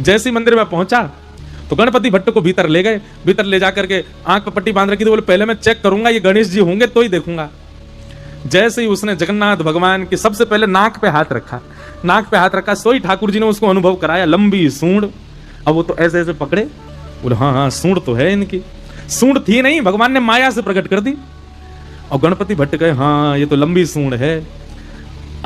जैसे ही मंदिर में पहुंचा तो गणपति भट्ट को भीतर ले गए। भीतर ले जाकर के आंख पर पट्टी बांध रखी थी, बोले पहले मैं चेक करूंगा ये गणेश जी होंगे तो ही देखूंगा। जैसे ही उसने जगन्नाथ भगवान के सबसे पहले नाक पे हाथ रखा, नाक पे हाथ रखा, सोई ठाकुर जी ने उसको अनुभव कराया, लंबी सूंड। अब वो तो ऐसे ऐसे पकड़े, बोले हाँ हाँ सूंड तो है इनकी। सूंड थी नहीं, भगवान ने माया से प्रकट कर दी। और गणपति भट्ट कहे हाँ ये तो लंबी सूंड है।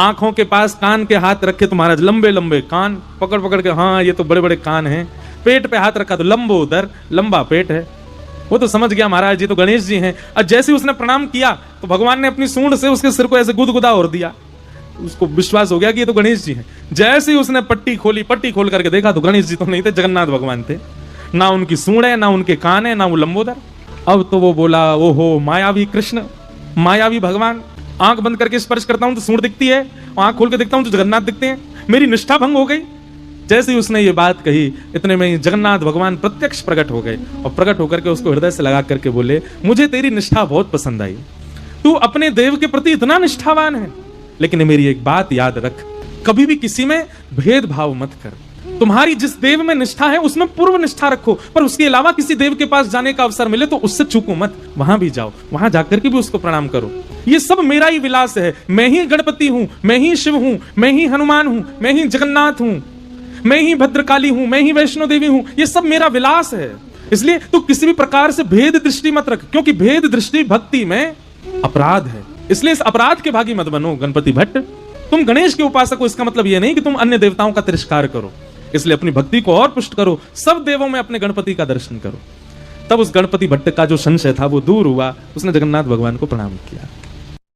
आंखों के पास कान के हाथ रखे तो महाराज लंबे लंबे कान, पकड़ पकड़ के हाँ ये तो बड़े बड़े कान हैं। पेट पे हाथ रखा तो लंबोदर, लंबा पेट है। वो तो समझ गया महाराज जी तो गणेश जी हैं। और जैसे ही उसने प्रणाम किया तो भगवान ने अपनी सूंड से उसके सिर को ऐसे गुदगुदा और दिया। उसको विश्वास हो गया कि ये तो गणेश जी हैं। जैसे ही उसने पट्टी खोली, पट्टी खोल करके देखा तो गणेश जी तो नहीं थे, जगन्नाथ भगवान थे। ना उनकी सूंड है, ना उनके कान है, ना वो लंबोदर। अब तो वो बोला ओहो मायावी कृष्ण, मायावी भगवान। आंख बंद करके स्पर्श करता हूं तो सूंड दिखती है, आंख खोल के देखता हूं तो जगन्नाथ दिखते हैं, मेरी निष्ठा भंग हो गई। जैसे ही उसने ये बात कही इतने में जगन्नाथ भगवान प्रत्यक्ष प्रकट हो गए और प्रकट होकर के उसको हृदय से लगा करके बोले मुझे तेरी निष्ठा बहुत पसंद आई, तू अपने देव के प्रति इतना निष्ठावान है, लेकिन मेरी एक बात याद रख, कभी भी किसी में भेदभाव मत कर। तुम्हारी जिस देव में निष्ठा है उसमें पूर्व निष्ठा रखो, पर उसके अलावा किसी देव के पास जाने का अवसर मिले तो उससे चूको मत, वहां भी जाओ, वहां जाकर के भी उसको प्रणाम करो। ये सब मेरा ही विलास है, मैं ही गणपति हूं, मैं ही शिव हूं, मैं ही हनुमान हूं, मैं ही जगन्नाथ हूं, मैं ही भद्रकाली हूं, मैं ही वैष्णो देवी हूं, ये सब मेरा विलास है। इसलिए तू किसी भी प्रकार से भेद दृष्टि मत रख, क्योंकि भेद दृष्टि भक्ति में अपराध है। इसलिए इस अपराध के भागी मत बनो गणपति भट्ट। तुम गणेश के उपासक हो, इसका मतलब यह नहीं कि तुम अन्य देवताओं का तिरस्कार करो। इसलिए अपनी भक्ति को और पुष्ट करो, सब देवों में अपने गणपति का दर्शन करो। तब उस गणपति भट्ट का जो संशय था वो दूर हुआ, उसने जगन्नाथ भगवान को प्रणाम किया।